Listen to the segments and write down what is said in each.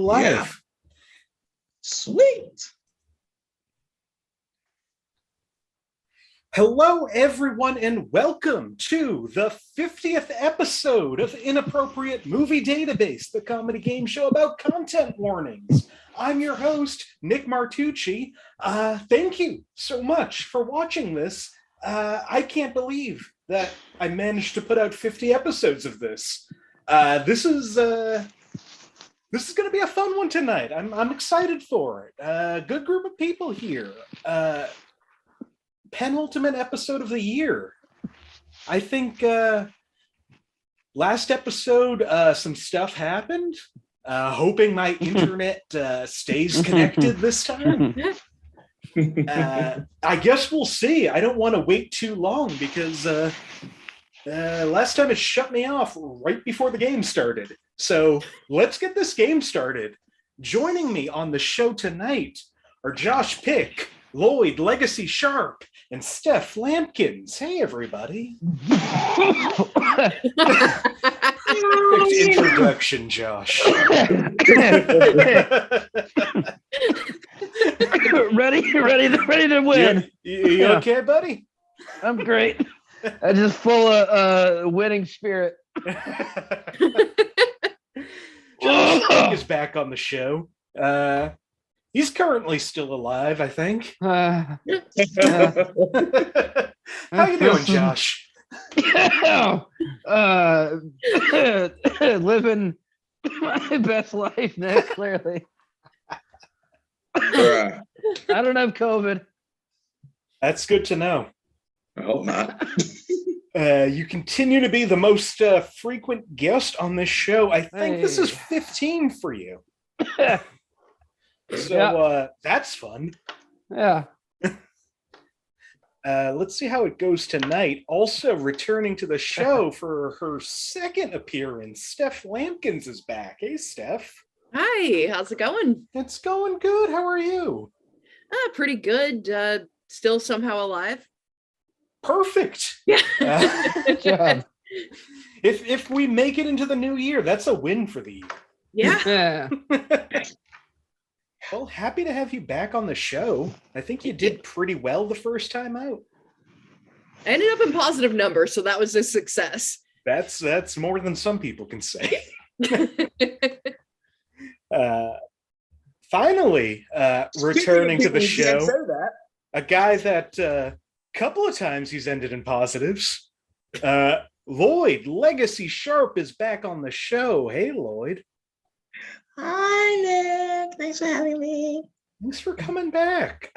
live. Yeah. Sweet. Hello, everyone, and welcome to the 50th episode of Inappropriate Movie Database, the comedy game show about content warnings. I'm your host, Nick Martucci. Thank you so much for watching this. I can't believe that I managed to put out 50 episodes of this. This is going to be a fun one tonight. I'm excited for it. Good group of people here. Penultimate episode of the year. I think last episode some stuff happened. Hoping my internet stays connected this time. I guess we'll see. I don't want to wait too long because last time it shut me off right before the game started. So let's get this game started. Joining me on the show tonight are Josh Pick, Lloyd, Legacy Sharp, and Steph Lampkins. Hey, everybody. Perfect introduction, Josh. ready to win. You okay, buddy? I'm great. I'm just full of winning spirit. Josh Pick is back on the show. He's currently still alive, I think. How you doing, Josh? Living my best life, Nick, clearly. Bruh. I don't have COVID. That's good to know. I hope not. You continue to be the most frequent guest on this show. I think this is 15 for you. So that's fun. Yeah. Let's see how it goes tonight. Also returning to the show for her second appearance, Steph Lampkins is back. Hey, Steph. Hi, how's it going? It's going good. How are you? Pretty good. Still somehow alive. Perfect. Yeah. Good job. If we make it into the new year, that's a win for the year. Yeah. Well, happy to have you back on the show. I think you did pretty well the first time out. I ended up in positive numbers, so that was a success. That's more than some people can say. Finally, returning to the show, a guy that a couple of times he's ended in positives. Lloyd, Legacy Sharp, is back on the show. Hey, Lloyd. Hi, Nick. Thanks for having me. Thanks for coming back.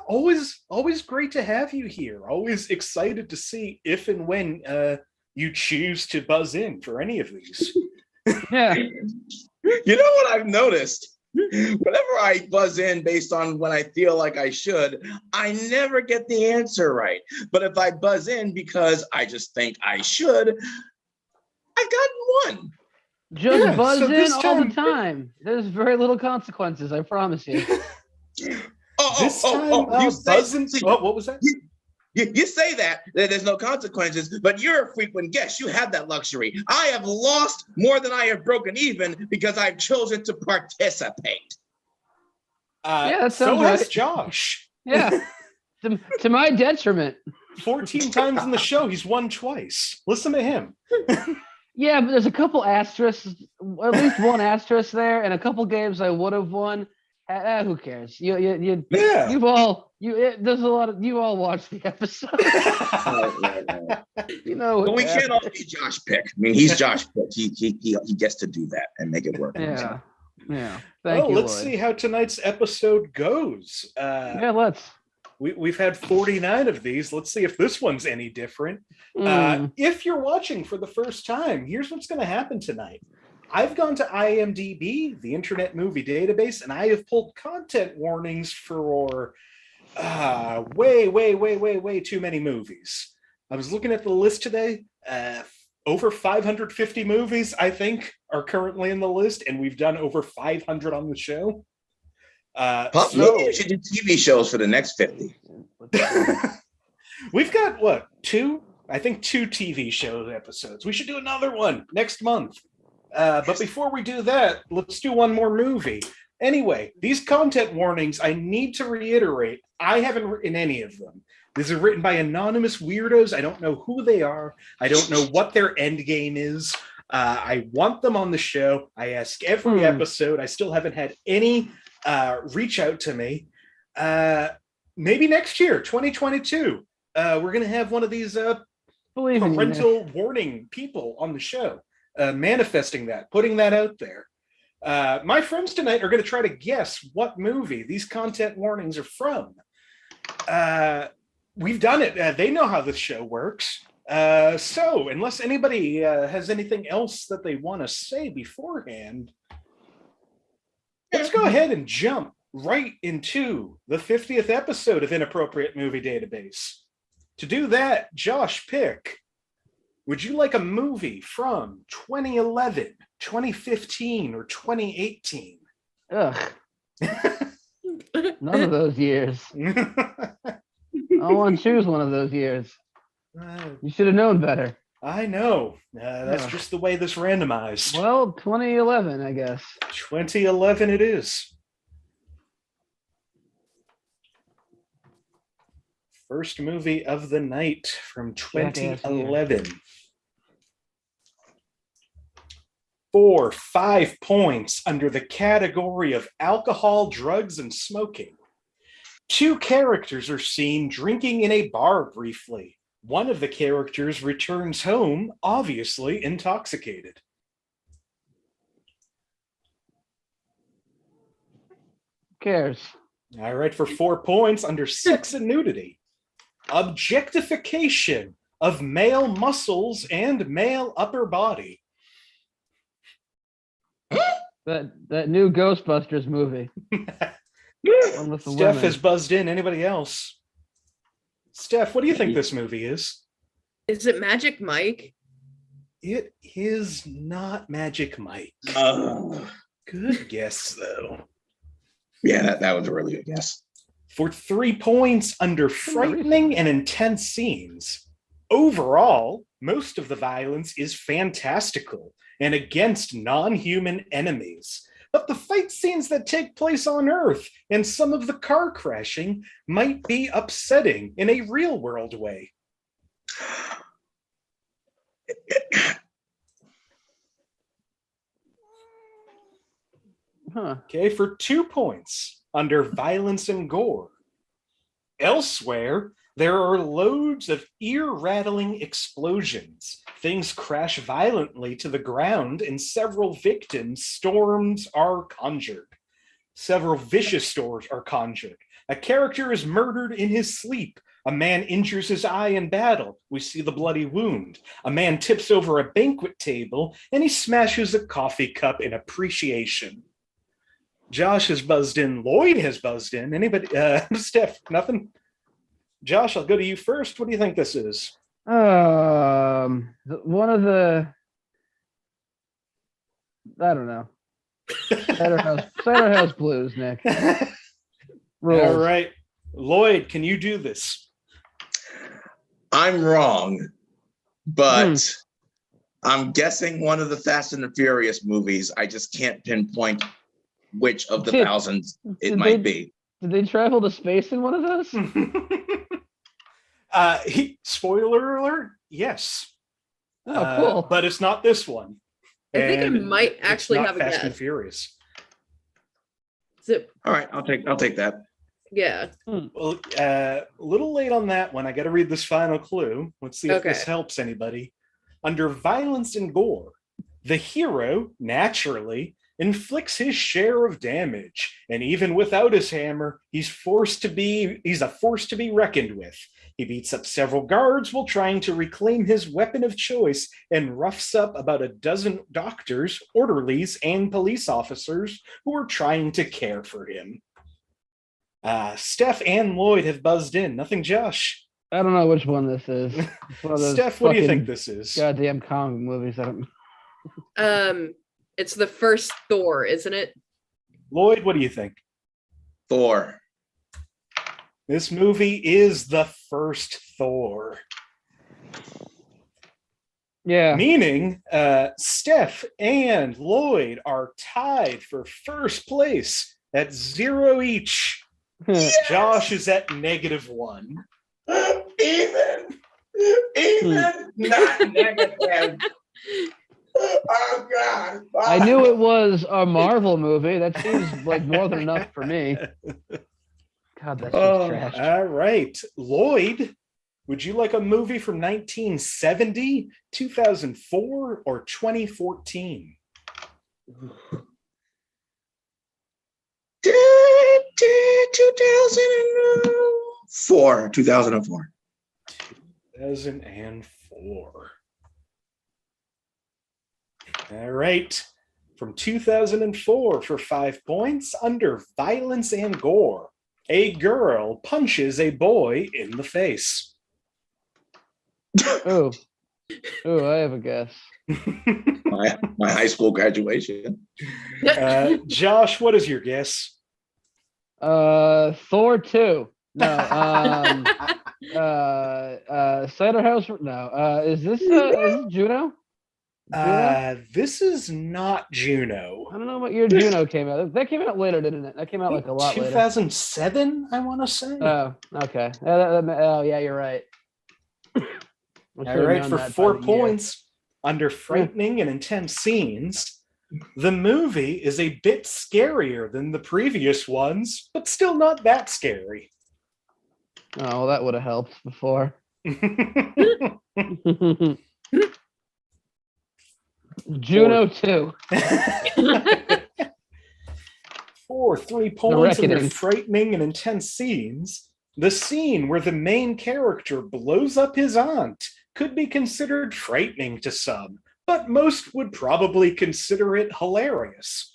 Always great to have you here. Always excited to see if and when you choose to buzz in for any of these. Yeah. You know what I've noticed? Whenever I buzz in based on when I feel like I should, I never get the answer right. But if I buzz in because I just think I should, I've gotten one. Just buzz in this all the time. There's very little consequences, I promise you. You buzzing. What was that? You say that there's no consequences, but you're a frequent guest. You have that luxury. I have lost more than I have broken even because I've chosen to participate. Yeah, that so sounds has right. Josh. Yeah. To my detriment. 14 times in the show, he's won twice. Listen to him. Yeah, but there's a couple asterisks, at least one asterisk there, and a couple games I would have won. Who cares? There's a lot of you all watch the episode. You know, but we can't all be Josh Pick. I mean, he's Josh Pick. He gets to do that and make it work. Yeah. Thank you. Let's Lloyd. see how tonight's episode goes. Let's. We've had 49 of these. Let's see if this one's any different. If you're watching for the first time, here's what's going to happen tonight. I've gone to IMDb, the Internet Movie Database, and I have pulled content warnings for way too many movies. I was looking at the list today. Over 550 movies, I think, are currently in the list, and we've done over 500 on the show. Maybe you should do TV shows for the next 50. We've got, what, two? I think 2 TV show episodes. We should do another one next month. But before we do that, let's do one more movie. Anyway, these content warnings, I need to reiterate, I haven't written any of them. These are written by anonymous weirdos. I don't know who they are. I don't know what their end game is. I want them on the show. I ask every episode. I still haven't had any reach out to me. Maybe next year, 2022, we're going to have one of these parental warning people on the show, manifesting that, putting that out there. My friends tonight are going to try to guess what movie these content warnings are from. We've done it. They know how this show works. So unless anybody has anything else that they want to say beforehand, let's go ahead and jump right into the 50th episode of Inappropriate Movie Database. To do that, Josh, pick. Would you like a movie from 2011, 2015, or 2018? Ugh. None of those years. I want to choose one of those years. You should have known better. I know. That's just the way this randomized. Well, 2011, I guess. 2011 it is. First movie of the night from 2011. For 5 points under the category of alcohol, drugs, and smoking. 2 characters are seen drinking in a bar briefly. One of the characters returns home, obviously intoxicated. Who cares? All right, for 4 points under sex and nudity. Objectification of male muscles and male upper body. That new Ghostbusters movie. Steph has buzzed in. Anybody else? Steph, what do you think this movie is? Is it Magic Mike? It is not Magic Mike. Good guess, though. Yeah, that was a really good guess. For 3 points under frightening and intense scenes. Overall, most of the violence is fantastical and against non-human enemies. But the fight scenes that take place on Earth and some of the car crashing might be upsetting in a real-world way. Okay, for 2 points under violence and gore. Elsewhere, there are loads of ear-rattling explosions. Things crash violently to the ground and several storms are conjured. Several vicious storms are conjured. A character is murdered in his sleep. A man injures his eye in battle. We see the bloody wound. A man tips over a banquet table and he smashes a coffee cup in appreciation. Josh has buzzed in. Lloyd has buzzed in. Anybody? Steph, nothing? Josh, I'll go to you first. What do you think this is? One of the... I don't know. Cider House Blues, Nick. All right. Lloyd, can you do this? I'm wrong, but I'm guessing one of the Fast and the Furious movies. I just can't pinpoint which of the thousands it might be. Did they travel to space in one of those? Spoiler alert, yes. Oh, cool. But it's not this one. I think I might actually have a Fast guess. and Furious. All right, I'll take that. Yeah. Well, a little late on that one. I got to read this final clue. Let's see if this helps anybody. Under violence and gore, the hero, naturally, inflicts his share of damage, and even without his hammer, he's a force to be reckoned with. He beats up several guards while trying to reclaim his weapon of choice and roughs up about a dozen doctors, orderlies, and police officers who are trying to care for him. Steph and Lloyd have buzzed in. Nothing, Josh. I don't know which one this is. Steph, what do you think this is? Goddamn comic movies. It's the first Thor, isn't it? Lloyd, what do you think? Thor. This movie is the first Thor. Yeah. Meaning Steph and Lloyd are tied for first place at 0 each. Yes! Josh is at -1. Even, not negative. Oh God! I knew it was a Marvel movie. That seems like more than enough for me. God, that's just trash. All right, Lloyd, would you like a movie from 1970, 2004, or 2014? 2004. 2004. 2004. All right. From 2004 for 5 points, under violence and gore, a girl punches a boy in the face. Oh, I have a guess. My high school graduation. Josh, what is your guess? Thor 2. No. Cider House. No. Is this Juno? This is not Juno. I don't know what year Juno came out. That came out later, didn't it? That came out like a lot 2007, I want to say. Oh, okay. Oh, yeah, you're right. All right, for 4 points, under frightening and intense scenes, the movie is a bit scarier than the previous ones, but still not that scary. Oh, well, that would have helped before. Juno 2. For 3 points under frightening and intense scenes, the scene where the main character blows up his aunt could be considered frightening to some, but most would probably consider it hilarious.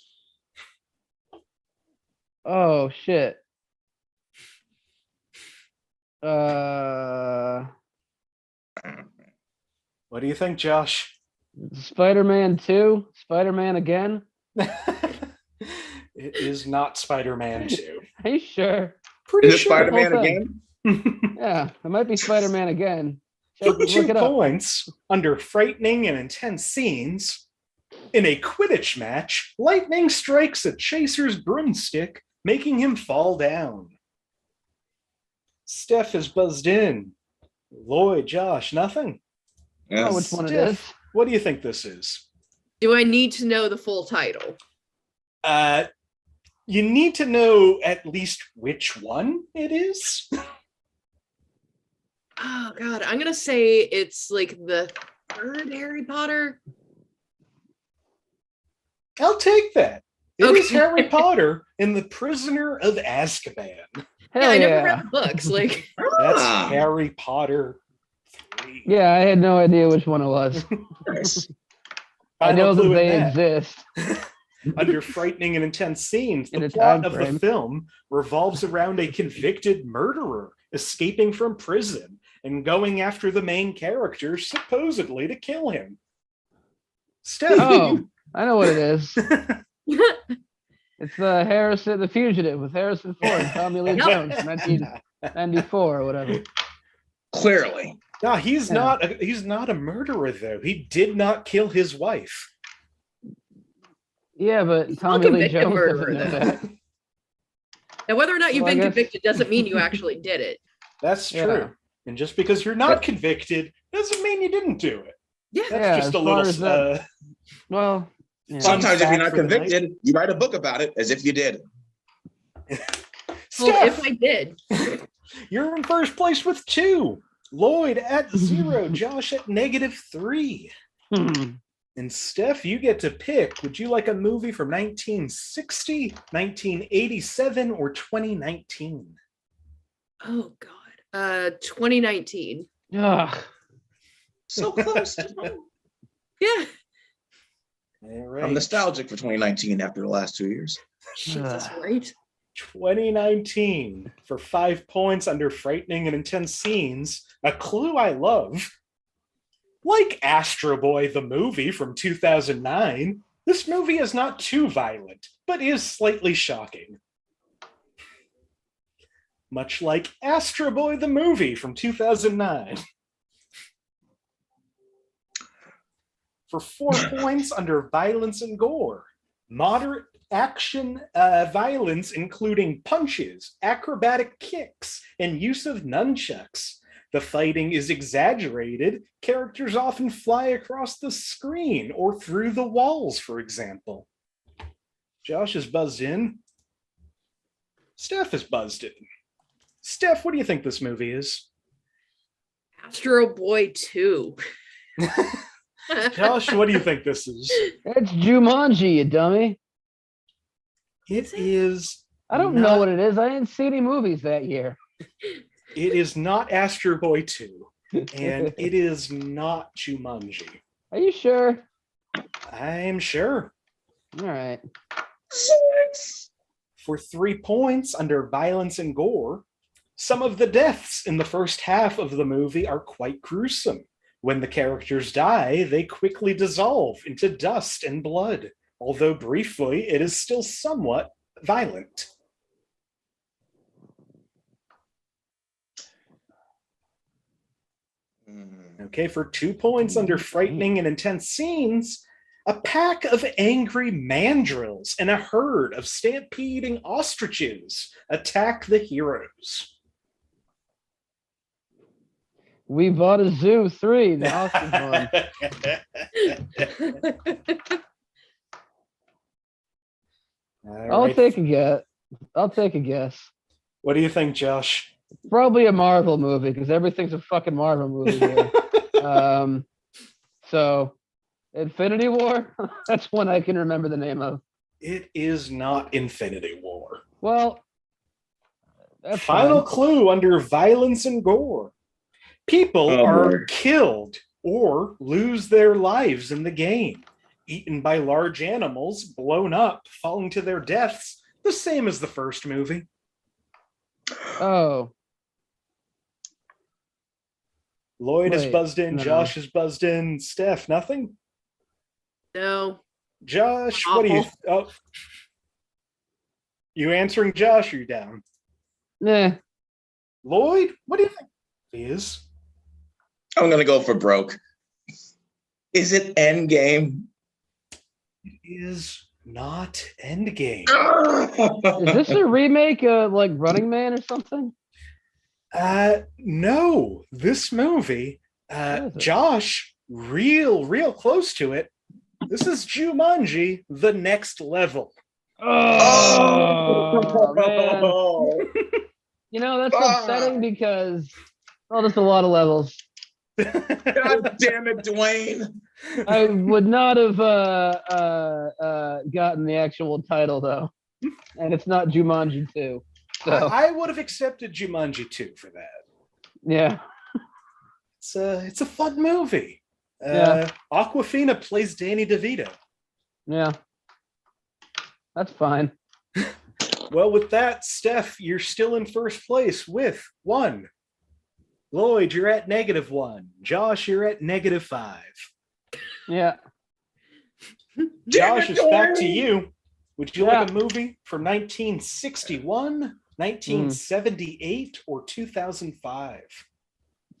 Oh, shit. What do you think, Josh? Spider-Man 2? Spider-Man again? It is not Spider-Man 2. Are you sure? Pretty sure. Spider-Man again? Yeah, it might be Spider-Man again. For 2 points, under frightening and intense scenes, in a Quidditch match, lightning strikes a chaser's broomstick, making him fall down. Steph is buzzed in. Lloyd, Josh, nothing? Yes. Oh, which one it is? What do you think this is? Do I need to know the full title? You need to know at least which one it is. Oh God, I'm gonna say it's like the third Harry Potter. I'll take that. It is Harry Potter and the Prisoner of Azkaban. Hell I never read the books. Like that's Harry Potter 3. Yeah, I had no idea which one it was. I know that they exist. Under frightening and intense scenes, the plot of the film revolves around a convicted murderer escaping from prison and going after the main character, supposedly to kill him. Steph. Oh, I know what it is. It's the Fugitive with Harrison Ford and Tommy Lee Jones, 1994 or whatever. Clearly. No, he's not a murderer though. He did not kill his wife. Yeah, but Tommy Lee Jones doesn't know that. Now, whether or not you've been convicted doesn't mean you actually did it. That's true. Yeah. And just because you're not convicted doesn't mean you didn't do it. Yeah, that's just a little. Well, sometimes if you're not convicted, you write a book about it as if you did. Well, if I did. You're in first place with 2. Lloyd at 0. Josh at -3. And Steph, you get to pick. Would you like a movie from 1960, 1987, or 2019? Oh God, 2019. Ugh. So close. Yeah. All right. I'm nostalgic for 2019 after the last 2 years. Jesus, right? 2019 for 5 points under frightening and intense scenes. A clue I love. Like Astro Boy, the movie from 2009, this movie is not too violent, but is slightly shocking. Much like Astro Boy, the movie from 2009. For 4 points under violence and gore. Moderate action violence, including punches, acrobatic kicks, and use of nunchucks. The fighting is exaggerated. Characters often fly across the screen or through the walls, for example. Josh is buzzed in. Steph is buzzed in. Steph, what do you think this movie is? Astro Boy 2. Josh, what do you think this is? It's Jumanji, you dummy. It is. I don't know what it is. I didn't see any movies that year. It is not Astro Boy 2, and it is not Jumanji. Are you sure? I'm sure. All right. 6. For 3 points under violence and gore, some of the deaths in the first half of the movie are quite gruesome. When the characters die, they quickly dissolve into dust and blood, although briefly it is still somewhat violent. Okay, for 2 points under frightening and intense scenes, a pack of angry mandrills and a herd of stampeding ostriches attack the heroes. We Bought a Zoo 3, the ostrich one. I'll take a guess. What do you think, Josh? Probably a Marvel movie, because everything's a fucking Marvel movie here. So, Infinity War? That's one I can remember the name of. It is not Infinity War. Well, final clue under violence and gore. People are killed or lose their lives in the game, eaten by large animals, blown up, falling to their deaths, the same as the first movie. Oh. Lloyd is buzzed in, no. Josh is buzzed in, Steph, nothing? No. Josh, what do you... Oh. You answering Josh or you down? Nah. Lloyd, what do you think it is? I'm going to go for broke. Is it Endgame? It is not Endgame. Is this a remake of like Running Man or something? No. This movie, Josh, real close to it. This is Jumanji, The Next Level. Oh man. You know, that's upsetting because there's a lot of levels. God damn it, Dwayne. I would not have gotten the actual title though. And it's not Jumanji 2. So I would have accepted Jumanji 2 for that. Yeah. It's a fun movie. Yeah. Awkwafina plays Danny DeVito. Yeah. That's fine. Well, with that, Steph, you're still in first place with 1. Lloyd, you're at -1. Josh, you're at -5. Yeah. Josh, it's back to you. Would you like a movie from 1961, 1978, or 2005?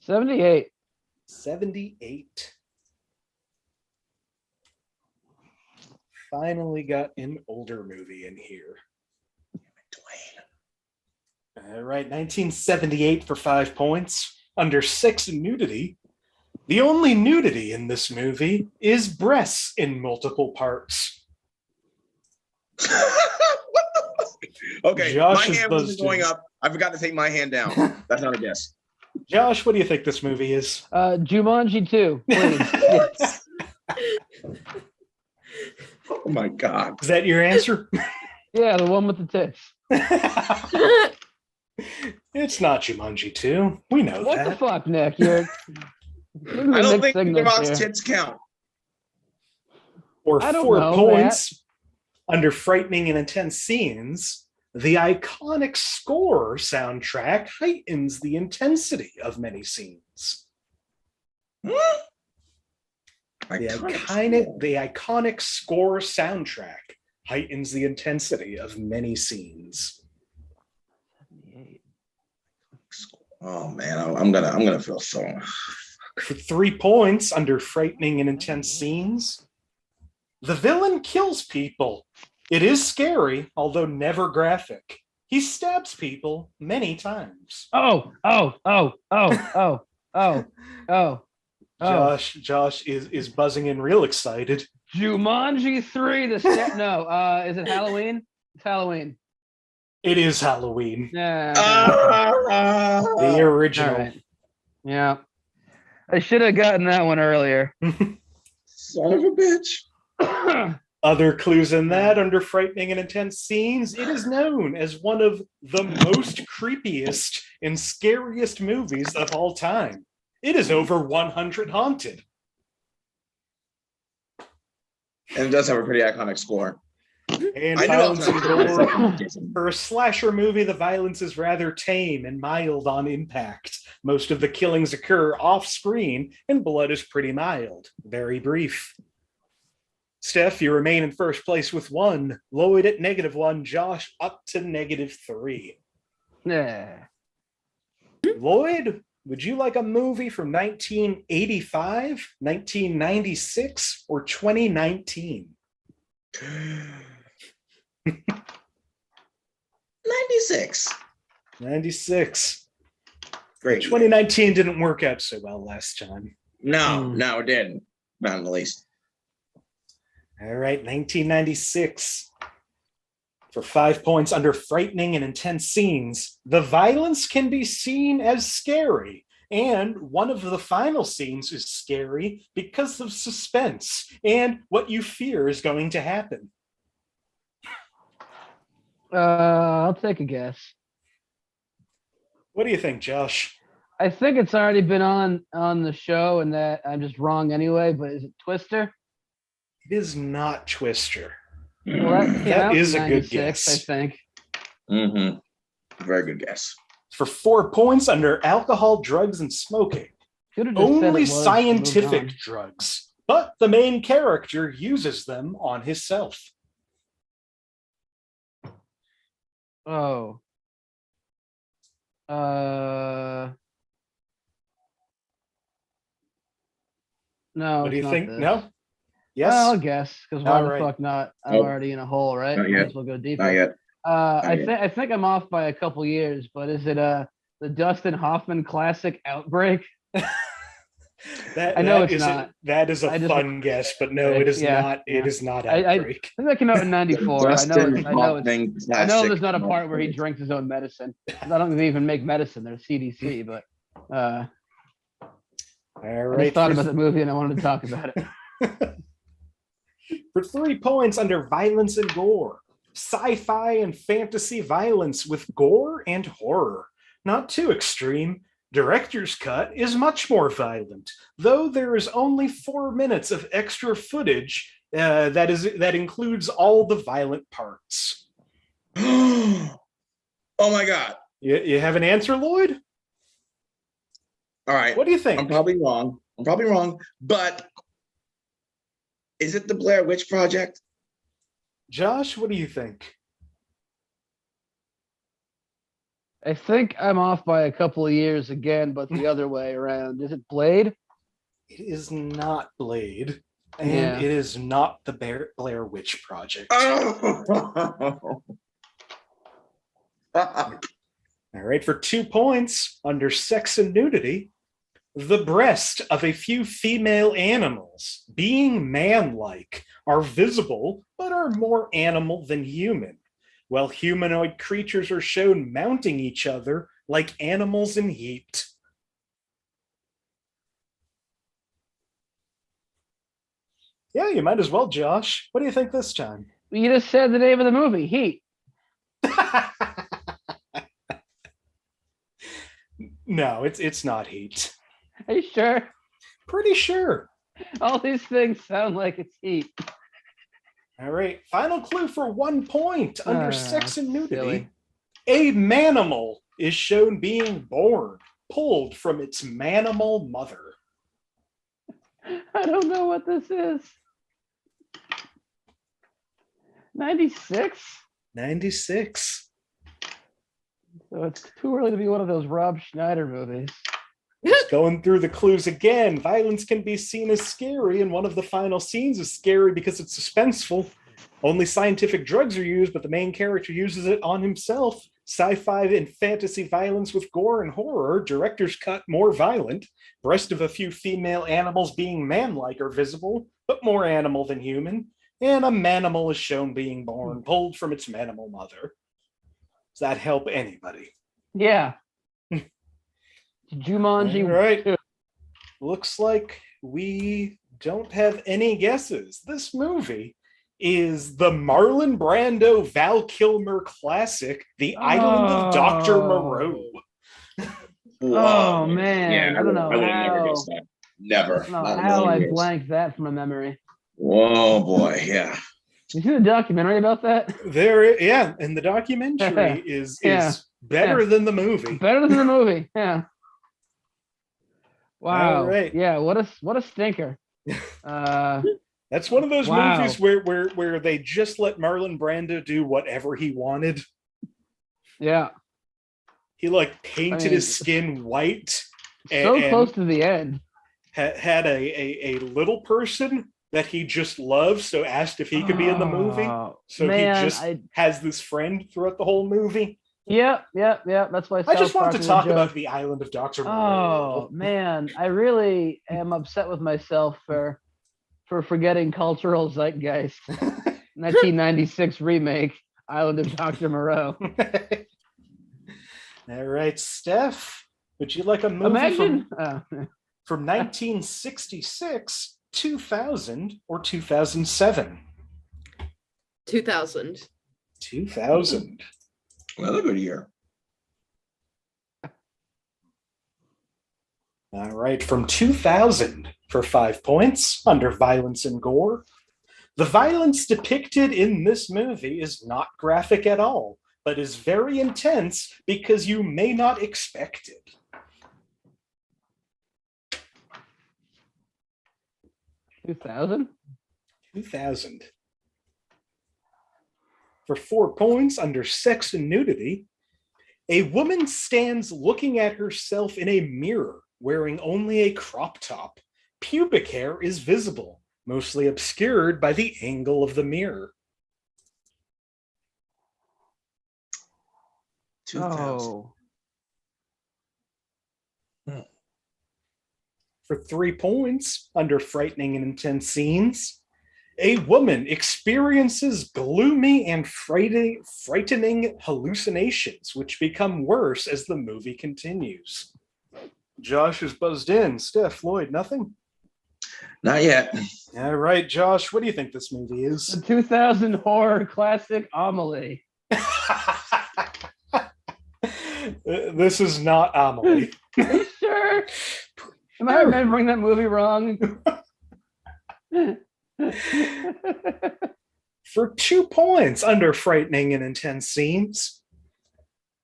78. 78. Finally got an older movie in here. Dwayne. All right, 1978 for 5 points. Under 6, nudity. The only nudity in this movie is breasts in multiple parts. Okay, Josh my hand wasn't going up. I forgot to take my hand down. That's not a guess. Josh, what do you think this movie is? Jumanji 2, please. Oh my God. Is that your answer? Yeah, the one with the tits. It's not Jumanji 2. We know What that. the fuck, Nick? You're I don't think the Rock's tits count. Or I don't 4 know points under frightening and intense scenes. The iconic score soundtrack heightens the intensity of many scenes. The iconic score soundtrack heightens the intensity of many scenes. Oh man, I'm gonna feel so. For 3 points under frightening and intense scenes. The villain kills people. It is scary, although never graphic. He stabs people many times. Oh. Josh is buzzing in real excited. Jumanji 3, is it Halloween? It's Halloween. It is Halloween. Yeah. The original. Right. Yeah. I should have gotten that one earlier. Son of a bitch. Other clues in that, under frightening and intense scenes, it is known as one of the most creepiest and scariest movies of all time. It is over 100 haunted. And it does have a pretty iconic score. And violence and gore. For a slasher movie, the violence is rather tame and mild on impact. Most of the killings occur off screen, and blood is pretty mild, very brief. Steph, you remain in first place with 1. Lloyd at -1. Josh up to -3. Yeah. Lloyd, would you like a movie from 1985, 1996, or 2019? 96. 96. Great. 2019 didn't work out so well last time. No, it didn't. Not in the least. All right, 1996. For 5 points under frightening and intense scenes, the violence can be seen as scary. And one of the final scenes is scary because of suspense and what you fear is going to happen. I'll take a guess. What do you think, Josh? I think it's already been on the show, and that I'm just wrong anyway. But is it Twister? It is not Twister. Well, that is a good guess. I think. Very good guess. For 4 points under alcohol, drugs, and smoking. Only scientific drugs, but the main character uses them on himself. Oh. No. What do you think? This. No? Yes? Well, I'll guess, because why the fuck not? I'm already in a hole, right? Not yet. We'll go deeper. Not yet. I think I'm off by a couple years, but is it the Dustin Hoffman classic Outbreak? It's not. That is a fun guess, but no, it is not. It is not Outbreak. I think that came out in '94. I know there's not a classic. part where he drinks his own medicine. I don't think they even make medicine. They're CDC, but all right. I just thought about the movie and I wanted to talk about it. For 3 points under violence and gore, sci-fi and fantasy violence with gore and horror. Not too extreme. Director's cut is much more violent, though there is only 4 minutes of extra footage that includes all the violent parts. Oh my God. You have an answer, Lloyd? All right. What do you think? I'm probably wrong, but is it the Blair Witch Project? Josh, what do you think? I think I'm off by a couple of years again, but the other way around. Is it Blade? It is not Blade, and it is not the Blair Witch Project. Oh. All right, for 2 points under sex and nudity, the breast of a few female animals, being man-like, are visible but are more animal than human, while humanoid creatures are shown mounting each other like animals in heat. Yeah, you might as well, Josh. What do you think this time? You just said the name of the movie, Heat. No, it's not Heat. Are you sure? Pretty sure. All these things sound like it's Heat. All right, final clue for 1 point under sex and nudity. Silly. A manimal is shown being born, pulled from its manimal mother. I don't know what this is. 96? 96. So it's too early to be one of those Rob Schneider movies. Just going through the clues again. Violence can be seen as scary, and one of the final scenes is scary because it's suspenseful. Only scientific drugs are used, but the main character uses it on himself. Sci-fi and fantasy violence with gore and horror. Director's cut more violent. Breast of a few female animals being man-like are visible, but more animal than human. And a manimal is shown being born, pulled from its manimal mother. Does that help anybody? Yeah. Jumanji. All right. Looks like we don't have any guesses. This movie is the Marlon Brando Val Kilmer classic, The Island of Dr. Moreau. Oh man, Yeah, I don't know I would how. never guess that. Never. I don't know Not in a how million I years. blanked that from a memory. Oh boy, yeah. You see the documentary about that? Yeah, and the documentary is better than the movie. Better than the movie. Yeah. Wow. All right. Yeah. What a stinker. That's one of those movies where they just let Marlon Brando do whatever he wanted. Yeah. He painted his skin white. So close to the end. Had a little person that he just loves, so asked if he could be in the movie. So man, he just has this friend throughout the whole movie. Yep. That's why I just want to talk about the Island of Dr. Moreau. Oh man, I really am upset with myself for forgetting cultural zeitgeist. 1996 remake, Island of Dr. Moreau. All right, Steph, would you like a movie from 1966, 2000, or 2007? 2000. 2000. Another good year. All right, from 2000 for 5 points under violence and gore. The violence depicted in this movie is not graphic at all, but is very intense because you may not expect it. 2000? 2000. For 4 points under sex and nudity, a woman stands looking at herself in a mirror wearing only a crop top. Pubic hair is visible, mostly obscured by the angle of the mirror. 2000. Oh. For 3 points under frightening and intense scenes, a woman experiences gloomy and frightening hallucinations, which become worse as the movie continues. Josh is buzzed in. Steph, Lloyd, nothing? Not yet. All right, Josh, what do you think this movie is? The 2000 horror classic Amelie. This is not Amelie. Are you sure? Am I remembering that movie wrong? For 2 points under frightening and intense scenes,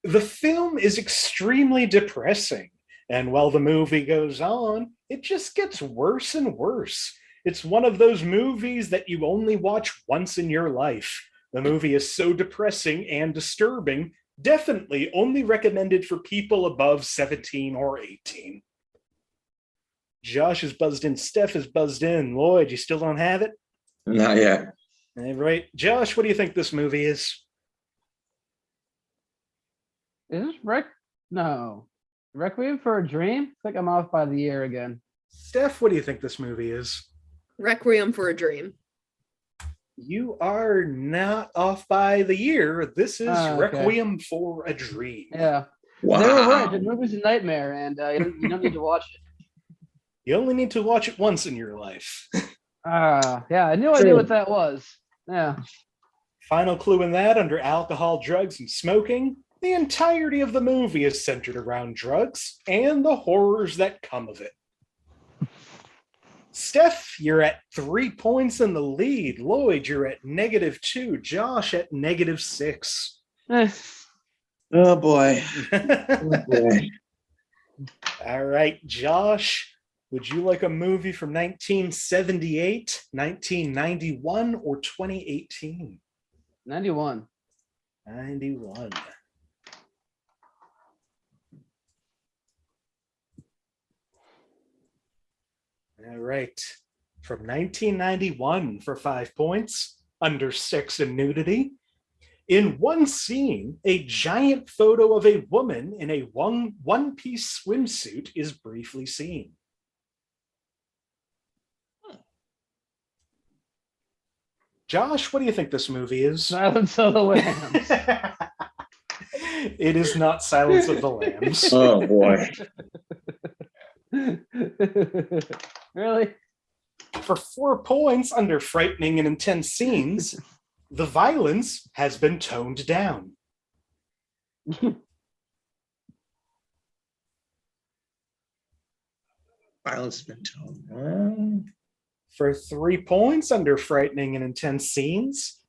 the film is extremely depressing, and while the movie goes on, it just gets worse and worse. It's one of those movies that you only watch once in your life. The movie is so depressing and disturbing, definitely only recommended for people above 17 or 18. Josh is buzzed in. Steph is buzzed in. Lloyd, you still don't have it? Not yet. All right. Josh, what do you think this movie is? Is this No. Requiem for a Dream? I think I'm off by the year again. Steph, what do you think this movie is? Requiem for a Dream. You are not off by the year. This is okay. Requiem for a Dream. Yeah. Wow. They were right. The movie's a nightmare, and you don't need to watch it. You only need to watch it once in your life. Yeah, I knew what that was. Yeah. Final clue in that, under alcohol, drugs, and smoking, the entirety of the movie is centered around drugs and the horrors that come of it. Steph, you're at 3 points in the lead. Lloyd, you're at -2. Josh at -6. Oh boy. Oh boy. All right, Josh, would you like a movie from 1978, 1991, or 2018? 91. 91. All right. From 1991 for 5 points, under sex and nudity. In one scene, a giant photo of a woman in a one-piece swimsuit is briefly seen. Josh, what do you think this movie is? Silence of the Lambs. It is not Silence of the Lambs. Oh boy. Really? For 4 points under frightening and intense scenes, the violence has been toned down. Violence has been toned. For 3 points under frightening and intense scenes,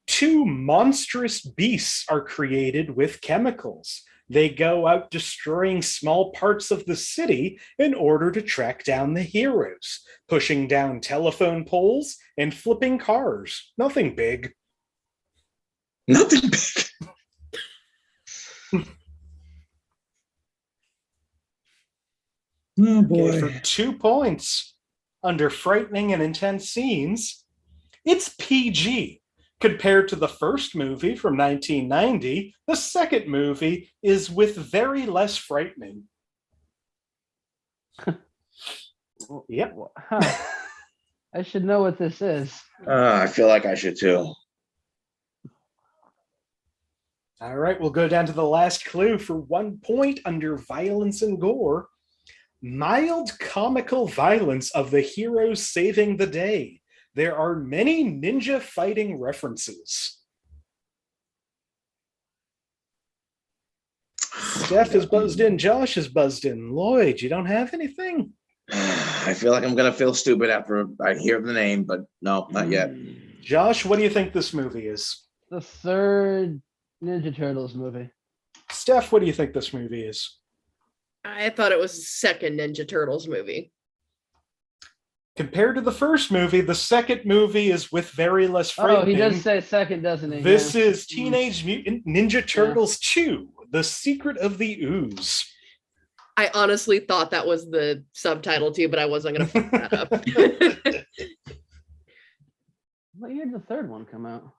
2 monstrous beasts are created with chemicals. They go out destroying small parts of the city in order to track down the heroes, pushing down telephone poles and flipping cars. Nothing big. Nothing big. Oh boy. Okay, for 2 points under frightening and intense scenes, it's PG. Compared to the first movie from 1990, the second movie is with very less frightening. Yep. Huh. I should know what this is. I feel like I should too. All right, we'll go down to the last clue for 1 point under violence and gore. Mild comical violence of the heroes saving the day. There are many ninja fighting references. Steph is buzzed in. Josh is buzzed in. Lloyd, you don't have anything? I feel like I'm going to feel stupid after I hear the name, but no, not yet. Josh, what do you think this movie is? The third Ninja Turtles movie. Steph, what do you think this movie is? I thought it was the second Ninja Turtles movie. Compared to the first movie, the second movie is with very less frightening. Oh, he does say second, doesn't he? This is Teenage Mutant Ninja Turtles 2, The Secret of the Ooze. I honestly thought that was the subtitle too, but I wasn't going to fuck that up. What year did the third one come out?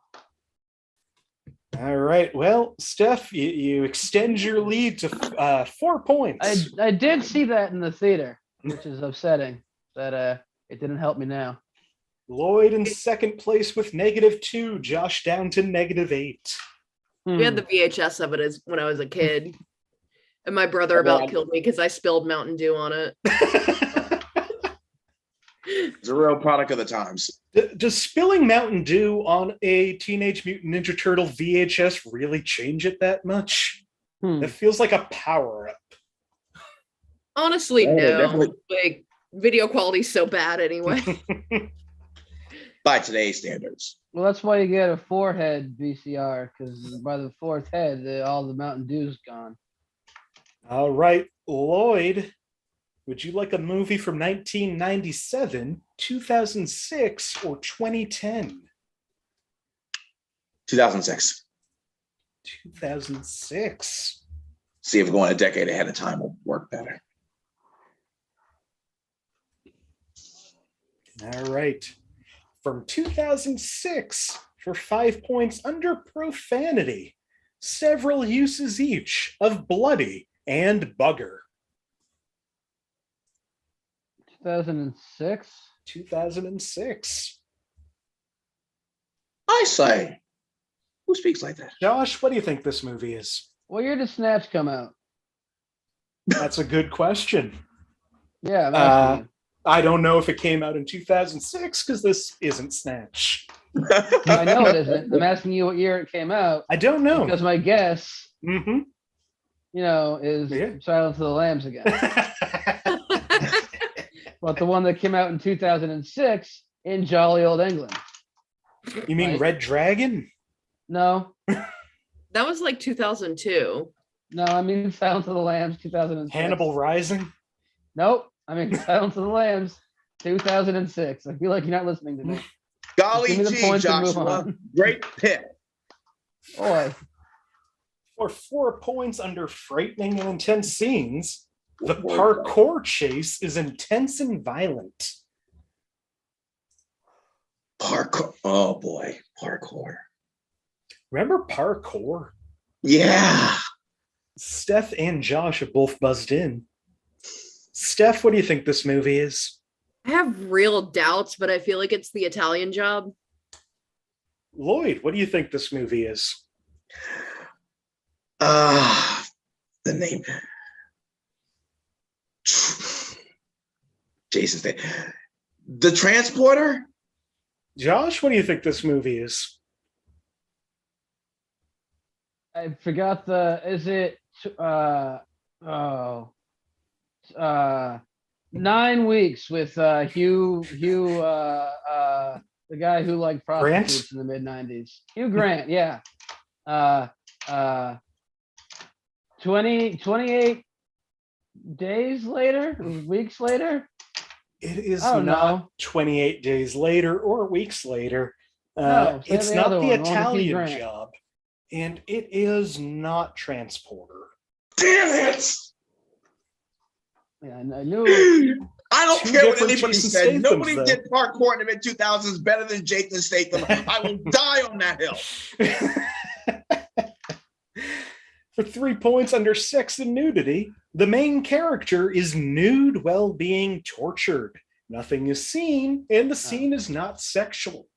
All right. Well, Steph, you extend your lead to 4 points. I did see that in the theater, which is upsetting. That it didn't help me now. Lloyd in second place with -2. Josh down to -8. We had the VHS of it when I was a kid. And my brother about killed me because I spilled Mountain Dew on it. It's a real product of the times. Does spilling Mountain Dew on a Teenage Mutant Ninja Turtle VHS really change it that much? It feels like a power-up. Honestly, no. Like, video quality's so bad anyway. By today's standards. Well, that's why you get a 4-head VCR, because by the 4th head, all the Mountain Dew's gone. All right, Lloyd, would you like a movie from 1997, 2006, or 2010? 2006. 2006. See if going a decade ahead of time will work better. All right. From 2006, for 5 points under profanity, several uses each of bloody and bugger. 2006? 2006. I say, who speaks like that? Josh, what do you think this movie is? What year did Snatch come out? That's a good question. Yeah, I'm asking you. I don't know if it came out in 2006 because this isn't Snatch. I know it isn't. I'm asking you what year it came out. I don't know. Because my guess, Mm-hmm. is Silence of the Lambs again. But the one that came out in 2006 in jolly old England. You mean Right? Red Dragon? No. That was like 2002. No, I mean Silence of the Lambs 2006. Hannibal Rising? Nope. I mean Silence of the Lambs 2006. I feel like you're not listening to me. Golly Give me the gee, points and move Joshua. on. Great pick. Boy. For 4 points under frightening and intense scenes, The parkour chase is intense and violent. Parkour. Oh boy, parkour. Remember parkour? Yeah. Steph and Josh have both buzzed in. Steph, what do you think this movie is? I have real doubts, but I feel like it's The Italian Job. Lloyd, what do you think this movie is? The name. Jason Statham. The Transporter? Josh, what do you think this movie is? I forgot is it 9 weeks with Hugh the guy who liked prostitutes in the mid-90s. Hugh Grant, yeah. 28 days later, weeks later. It is not 28 days later or weeks later. It's not the Italian Job, and it is not Transporter. Damn it! Yeah, I knew. I don't care what anybody said. Nobody did parkour in the mid-2000s better than Jason Statham. I will die on that hill. For 3 points under sex and nudity, the main character is nude while being tortured. Nothing is seen, and the scene is not sexual.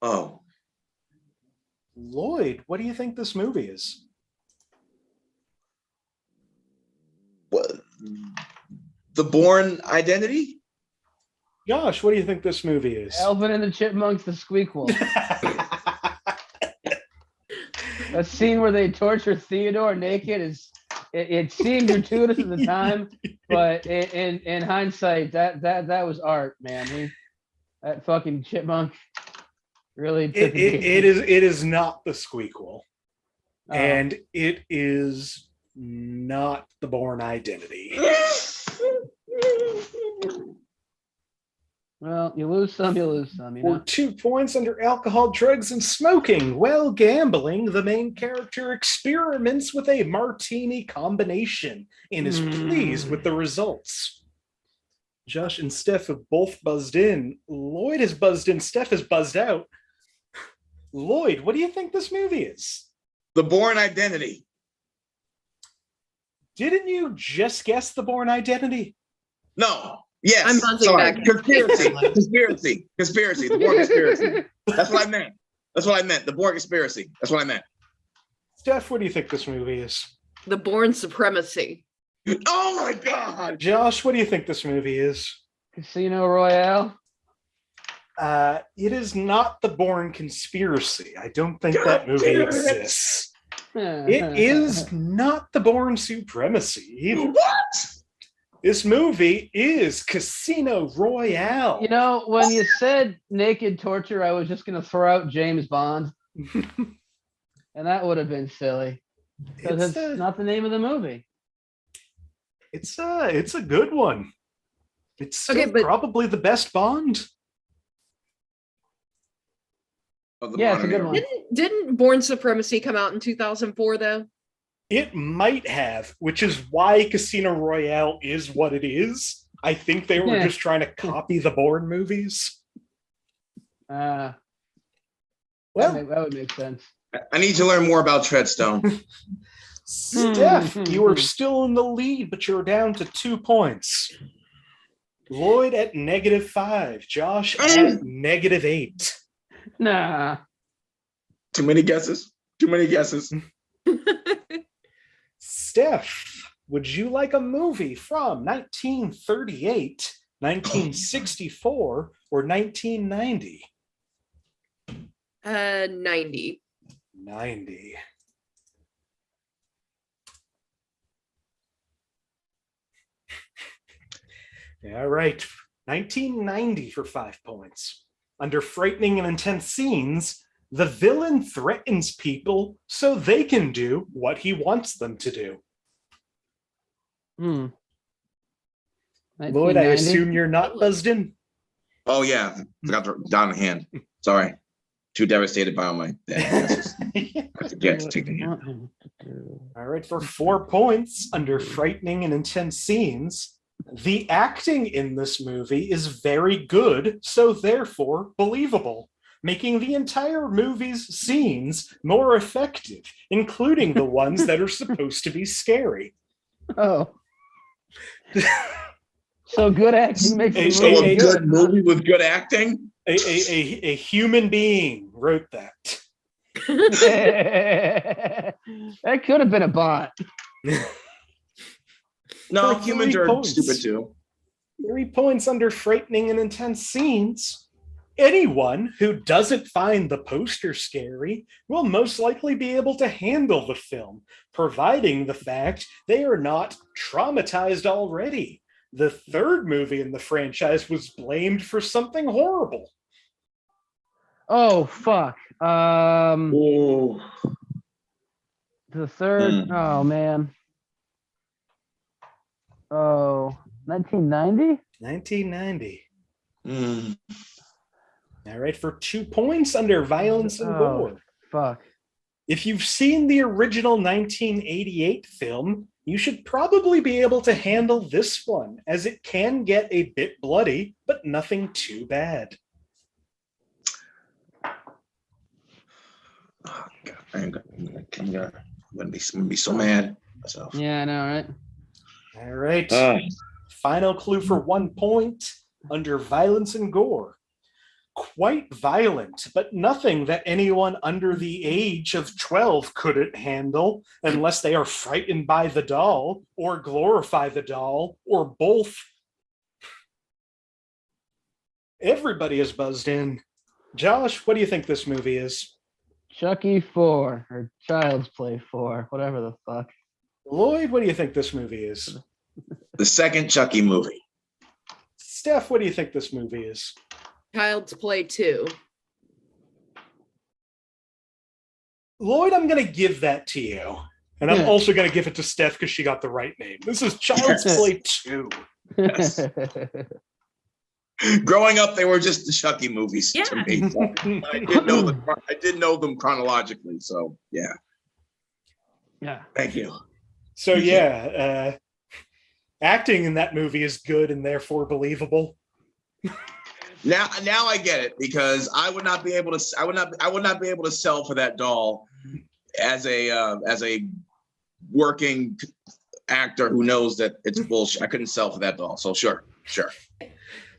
Oh. Lloyd, what do you think this movie is? What? The Bourne Identity? Josh, what do you think this movie is? Alvin and the Chipmunks, the Squeakquel. That scene where they torture Theodore naked it seemed gratuitous at the time, but in hindsight, that was art, man. That fucking chipmunk really took it is not the Squeakquel. And it is not the Bourne Identity. Well, you lose some, you lose some. You know? For 2 points under alcohol, drugs, and smoking. While gambling, the main character experiments with a martini combination and is pleased with the results. Josh and Steph have both buzzed in. Lloyd has buzzed in. Steph has buzzed out. Lloyd, what do you think this movie is? The Bourne Identity. Didn't you just guess the Bourne Identity? No. Yes. I'm buzzing back. Conspiracy. The Bourne conspiracy. That's what I meant. The Bourne conspiracy. That's what I meant. Steph, what do you think this movie is? The Bourne Supremacy. Oh my God. Josh, what do you think this movie is? Casino Royale. It is not the Bourne conspiracy. I don't think that movie exists. It is not the Bourne Supremacy either. What? This movie is Casino Royale. You know, when you said naked torture, I was just going to throw out James Bond. And that would have been silly. Because it's not the name of the movie. It's a good one. It's still probably the best Bond. Yeah, it's a good one. Didn't Bourne Supremacy come out in 2004 though? It might have, which is why Casino Royale is what it is. I think they were just trying to copy the Bourne movies. Well, that would make sense. I need to learn more about Treadstone. Steph, you are still in the lead, but you're down to 2 points. Lloyd at -5. Josh at -8. Nah. Too many guesses. Steph, would you like a movie from 1938, 1964, or 1990? 90. 90. All right. 1990 for 5 points. Under frightening and intense scenes, the villain threatens people so they can do what he wants them to do. Lloyd, I assume you're not buzzed in? Oh, yeah. Forgot to down the hand. Sorry. Too devastated by all my answers. I forget to take the hint. All right, for 4 points under frightening and intense scenes, the acting in this movie is very good, so therefore believable, making the entire movie's scenes more effective, including the ones that are supposed to be scary. Oh. So good acting makes a good movie with good acting? A human being wrote that. That could have been a bot. No, humans are stupid too. 3 points under frightening and intense scenes. Anyone who doesn't find the poster scary will most likely be able to handle the film, providing the fact they are not traumatized already. The third movie in the franchise was blamed for something horrible. Oh, fuck. Oh. The third, oh, man. Oh, 1990? 1990. Mm. All right, for 2 points under violence and gore. Fuck. If you've seen the original 1988 film, you should probably be able to handle this one, as it can get a bit bloody, but nothing too bad. Oh, God, I'm gonna be so mad myself. Yeah, I know, right? All right. Final clue for 1 point under violence and gore. Quite violent, but nothing that anyone under the age of 12 couldn't handle unless they are frightened by the doll or glorify the doll or both. Everybody is buzzed in. Josh, what do you think this movie is? Chucky 4 or Child's Play 4, whatever the fuck. Lloyd, what do you think this movie is? The second Chucky movie. Steph, what do you think this movie is? Child's Play 2. Lloyd, I'm going to give that to you. And I'm also going to give it to Steph because she got the right name. This is Child's Play 2. Yes. Growing up, they were just the Chucky movies to me. So I did know them chronologically. So yeah. Thank you. So acting in that movie is good and therefore believable. Now I get it, because I would not be able to sell for that doll as a working actor who knows that it's bullshit. I couldn't sell for that doll. So sure.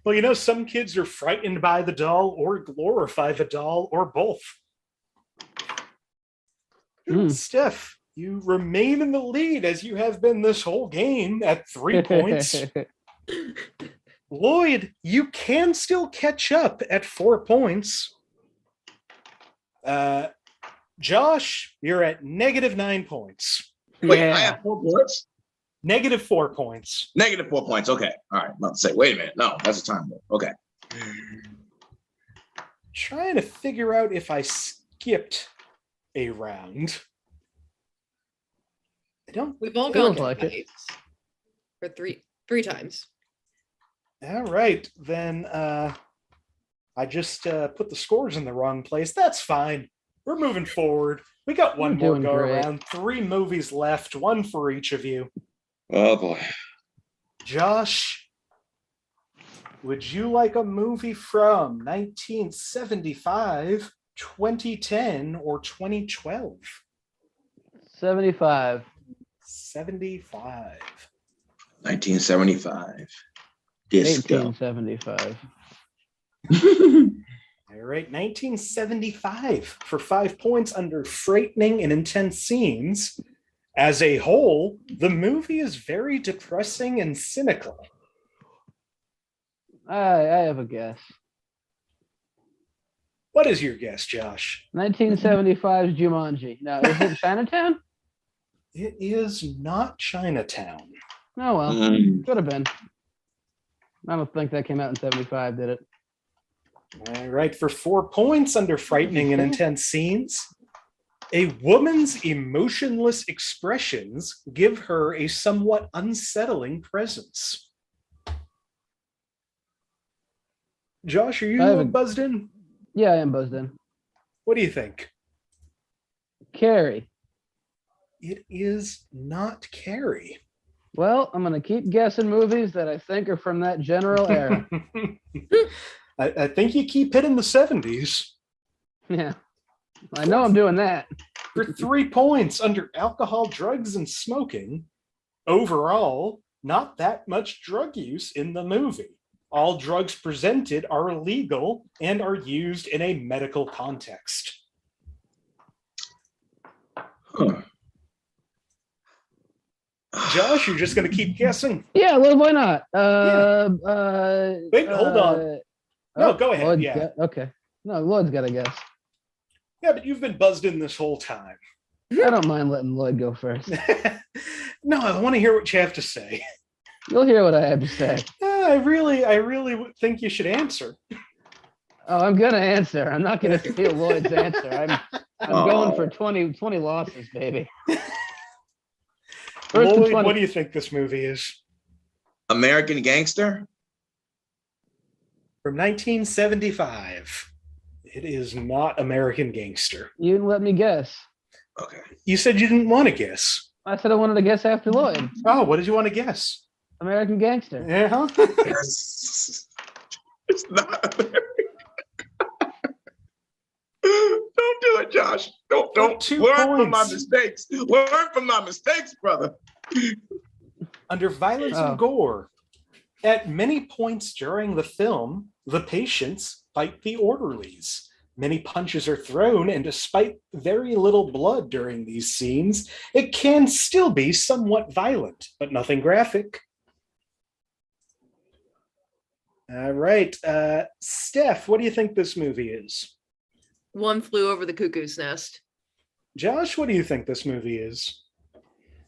Well, some kids are frightened by the doll or glorify the doll or both. Steph, you remain in the lead as you have been this whole game at 3 points. Lloyd, you can still catch up at 4 points. Josh, you're at -9 points. Wait, I have 4 points? -4 points. -4 points. Okay. All right. Let's say, wait a minute. No, that's a time. Okay. Trying to figure out if I skipped a round. We've all gone twice. For three times. All right, then I just put the scores in the wrong place. That's fine. We're moving forward. We got one more go around. 3 movies left, 1 for each of you. Oh boy. Josh, would you like a movie from 1975, 2010, or 2012? 75. 75. 1975. Disco. 1875. All right, 1975 for 5 points under frightening and intense scenes. As a whole, the movie is very depressing and cynical. I have a guess. What is your guess, Josh? 1975's Jumanji. Now, is it Chinatown? It is not Chinatown. Oh, well. Could have been. I don't think that came out in 75, did it? All right, for 4 points under frightening and intense scenes. A woman's emotionless expressions give her a somewhat unsettling presence. Josh, are you buzzed in? Yeah, I am buzzed in. What do you think? Carrie. It is not Carrie. Well, I'm going to keep guessing movies that I think are from that general era. I think you keep hitting the 70s. Yeah, I know I'm doing that. For 3 points under alcohol, drugs, and smoking. Overall, not that much drug use in the movie. All drugs presented are illegal and are used in a medical context. Huh. Josh, you're just going to keep guessing? Yeah, well, why not? Wait, hold on. No, go ahead. Lloyd's okay. No, Lloyd's got to guess. Yeah, but you've been buzzed in this whole time. I don't mind letting Lloyd go first. No, I want to hear what you have to say. You'll hear what I have to say. I really think you should answer. Oh, I'm gonna answer. I'm not gonna steal Lloyd's answer. I'm going for 20 losses, baby. Lloyd, what do you think this movie is? American Gangster? From 1975. It is not American Gangster. You didn't let me guess. Okay. You said you didn't want to guess. I said I wanted to guess after Lloyd. Oh, what did you want to guess? American Gangster. Yeah, huh? It's not American. Don't do it, Josh. Don't 2 learn points. from my mistakes. Learn from my mistakes, brother. Under violence and gore, at many points during the film, the patients fight the orderlies. Many punches are thrown, and despite very little blood during these scenes, it can still be somewhat violent, but nothing graphic. All right. Steph, what do you think this movie is? One Flew Over the Cuckoo's Nest. Josh, what do you think this movie is?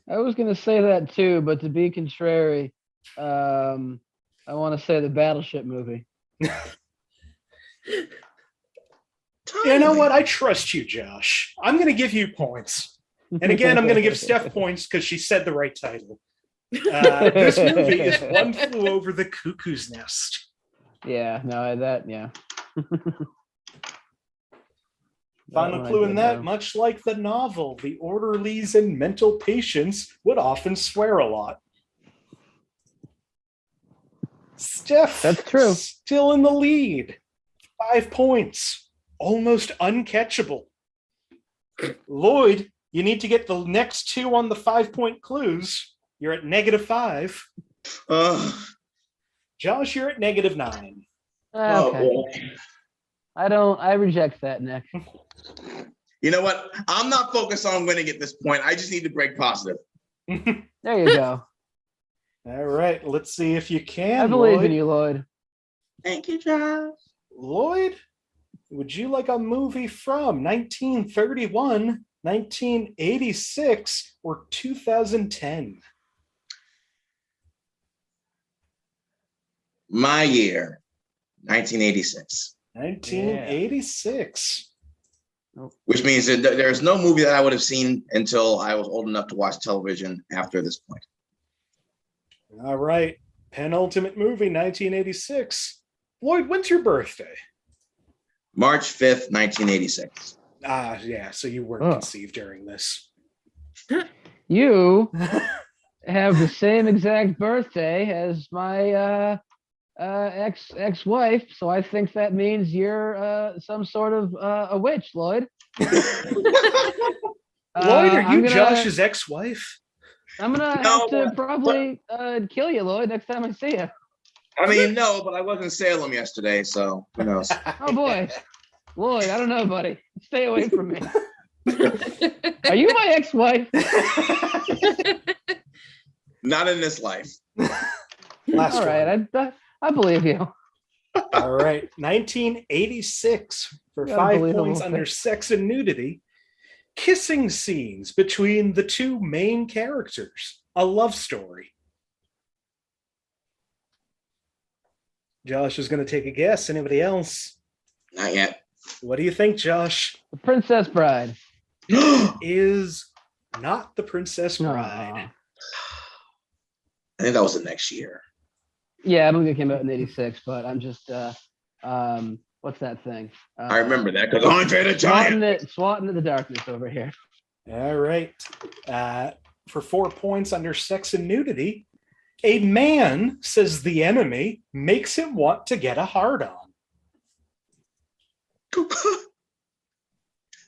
I was gonna say that too, but to be contrary, I want to say the Battleship movie. You know what? I trust you, Josh. I'm going to give you points. And again, I'm going to give Steph points because she said the right title. This movie is One Flew Over the Cuckoo's Nest. Yeah, no, yeah. Final clue in that, much like the novel, the orderlies and mental patients would often swear a lot. Steph, that's true. Still in the lead. 5 points. Almost uncatchable. Lloyd, you need to get the next 2 on the 5-point clues. You're at -5. Josh, you're at -9. Okay. I reject that, Nick. You know what? I'm not focused on winning at this point. I just need to break positive. There you go. All right, let's see if you can. I believe Lloyd. in you, Lloyd. Thank you, Josh. Lloyd, would you like a movie from 1931, 1986, or 2010? My year, 1986. 1986. Which means that there's no movie that I would have seen until I was old enough to watch television after this point. All right. Penultimate movie, 1986. Lloyd, when's your birthday? March 5th, 1986. Ah, yeah. So you weren't conceived during this. You have the same exact birthday as my ex-wife, so I think that means you're some sort of a witch, Lloyd. Lloyd, are you Josh's ex-wife? I'm gonna have to probably kill you, Lloyd, next time I see you. I mean, no, but I was in Salem yesterday, so who knows? Oh boy, Lloyd, I don't know, buddy. Stay away from me. Are you my ex-wife? Not in this life. Last All right, I believe you. All right, 1986 for 5 points under sex and nudity. Kissing scenes between the 2 main characters. A love story. Josh is going to take a guess. Anybody else? Not yet. What do you think, Josh? The Princess Bride. Is not The Princess Bride. I think that was the next year. Yeah, I believe it came out in '86, but I'm just what's that thing? I remember that because Andre the Giant. Swatting at the darkness over here. All right. For 4 points under sex and nudity, a man says the enemy makes him want to get a hard-on.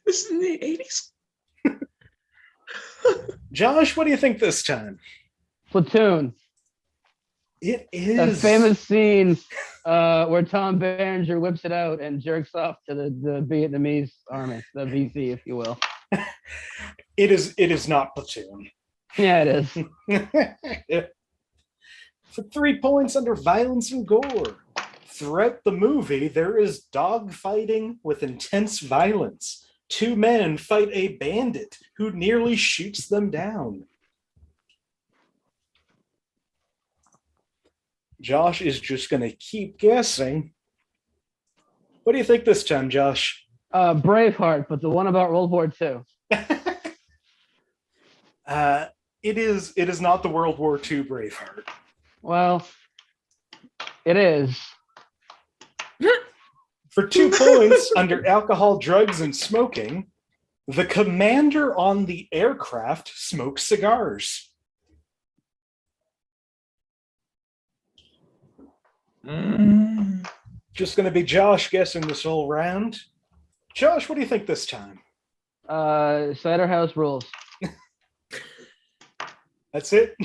This is in the 80s. Josh, what do you think this time? Platoon. It is a famous scene where Tom Berenger whips it out and jerks off to the Vietnamese army, the VC, if you will. It is not Platoon. Yeah, it is. For 3 points under violence and gore. Throughout the movie, there is dog fighting with intense violence. 2 men fight a bandit who nearly shoots them down. Josh is just going to keep guessing. What do you think this time, Josh? Braveheart, but the one about World War II. It is not the World War II Braveheart. Well, it is. For 2 points under alcohol, drugs, and smoking, the commander on the aircraft smokes cigars. Just going to be Josh guessing this whole round. Josh, what do you think this time? Cider House Rules. That's it?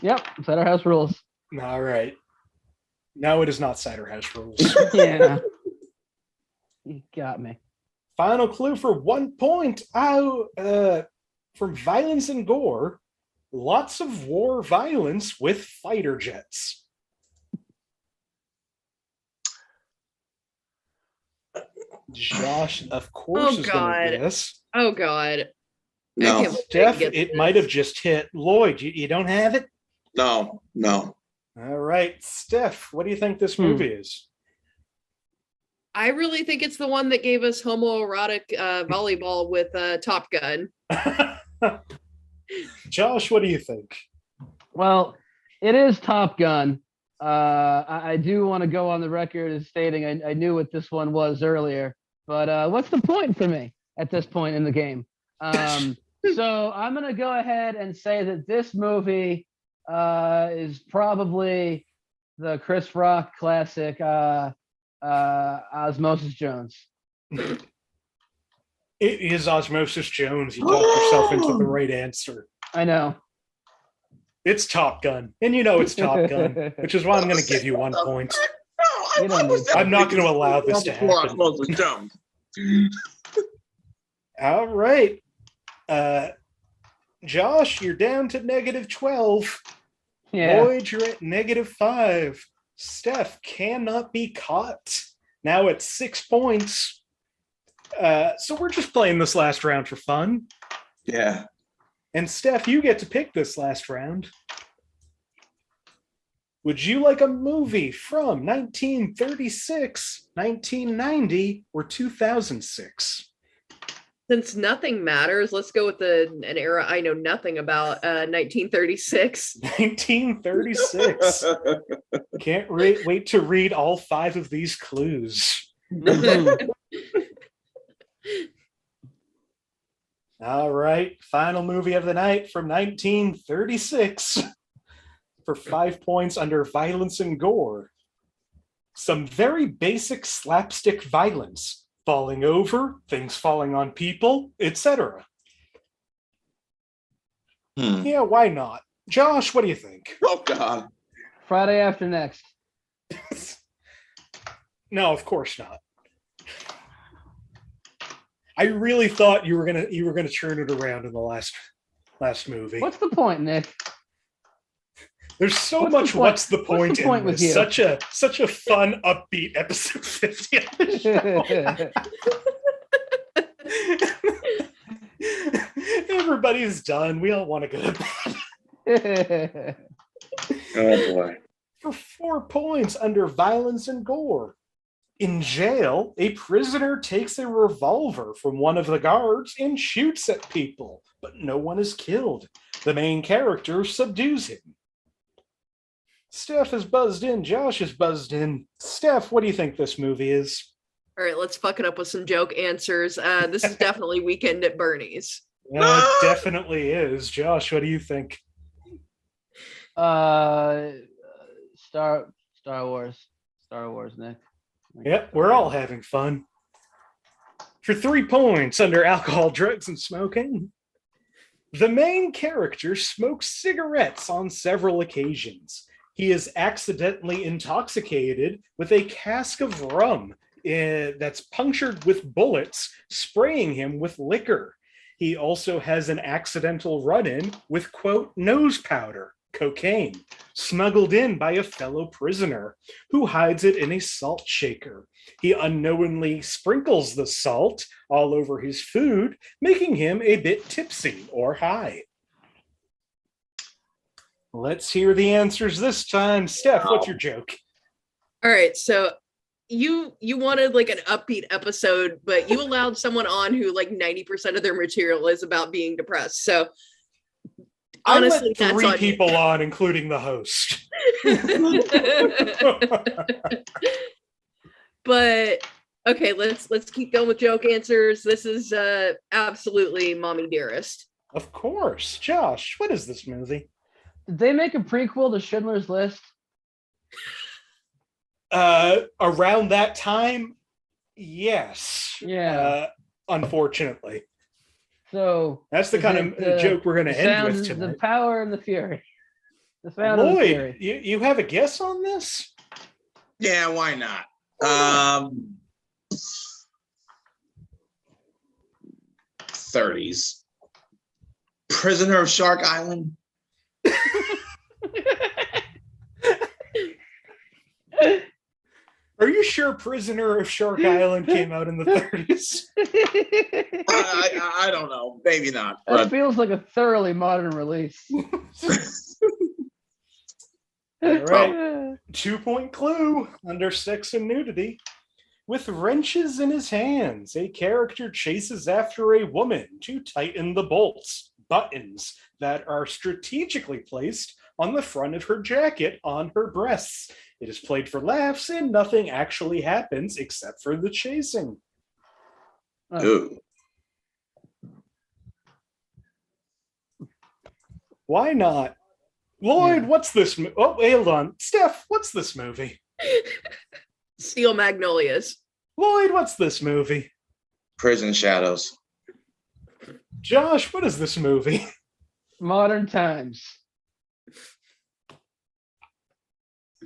Yep, Cider House Rules. All right. No, it is not Cider House Rules. Yeah. You got me. Final clue for 1 point. From violence and gore, lots of war violence with fighter jets. Josh, of course, is going to guess. Oh, God. No. Steph, it might have just hit. Lloyd, you don't have it? No. All right. Steph, what do you think this movie is? I really think it's the one that gave us homoerotic volleyball with Top Gun. Josh, what do you think? Well, it is Top Gun. I do want to go on the record as stating I knew what this one was earlier, but what's the point for me at this point in the game? So I'm going to go ahead and say that this movie is probably the Chris Rock classic Osmosis Jones. It is Osmosis Jones. You talked yourself into the right answer. I know. It's Top Gun. And you know it's Top Gun, which is why I'm going to give you 1 point. I'm not going to allow this to happen. All right. Josh, you're down to -12. Yeah. Lloyd, you're at -5. Steph cannot be caught. Now at 6 points. So we're just playing this last round for fun. Yeah. And Steph, you get to pick this last round. Would you like a movie from 1936, 1990, or 2006? Since nothing matters, let's go with an era I know nothing about, 1936. 1936. Can't wait to read all 5 of these clues. All right, final movie of the night from 1936 for 5 points under violence and gore. Some very basic slapstick violence. Falling over, things falling on people, etc. Yeah, why not? Josh, what do you think? Oh, God. Friday After Next. No, of course not. I really thought you were gonna turn it around in the last movie. What's the point, Nick? There's so much. What's the point in with this? you? Such a fun, upbeat episode 50 of the show. Everybody's done. We all want to go to bed. Oh, boy. For 4 points under violence and gore. In jail, a prisoner takes a revolver from one of the guards and shoots at people, but no one is killed. The main character subdues him. Steph is buzzed in. Josh is buzzed in. Steph, what do you think this movie is? All right, let's fuck it up with some joke answers. This is definitely Weekend at Bernie's. Yeah, it definitely is. Josh, what do you think? Star Wars, Nick. Yep, we're all having fun. For 3 points under alcohol, drugs, and smoking, the main character smokes cigarettes on several occasions. He is accidentally intoxicated with a cask of rum that's punctured with bullets, spraying him with liquor. He also has an accidental run-in with, quote, nose powder, cocaine, smuggled in by a fellow prisoner who hides it in a salt shaker. He unknowingly sprinkles the salt all over his food, making him a bit tipsy or high. Let's hear the answers this time. Steph, what's your joke? All right, so you wanted like an upbeat episode, but you allowed someone on who like 90% of their material is about being depressed. So honestly, I let 3 people on, including the host. But okay, let's keep going with joke answers. This is absolutely Mommy Dearest. Of course. Josh, what is this movie? Did they make a prequel to Schindler's List? Around that time, yes. Yeah. Unfortunately. So that's the kind of joke we're going to end with tonight. The Power and the Fury. The Sound Lloyd, and the Fury. You have a guess on this? Yeah, why not? 30s. Prisoner of Shark Island. Are you sure Prisoner of Shark Island came out in the 30s? I don't know. Maybe not. That feels like a thoroughly modern release. All right. 2-point clue under sex and nudity. With wrenches in his hands, a character chases after a woman to tighten the buttons that are strategically placed on the front of her jacket on her breasts. It is played for laughs and nothing actually happens except for the chasing. Ooh. Why not? Lloyd, what's this? Oh, hold on. Steph, what's this movie? Steel Magnolias. Lloyd, what's this movie? Prison Shadows. Josh, what is this movie? Modern Times.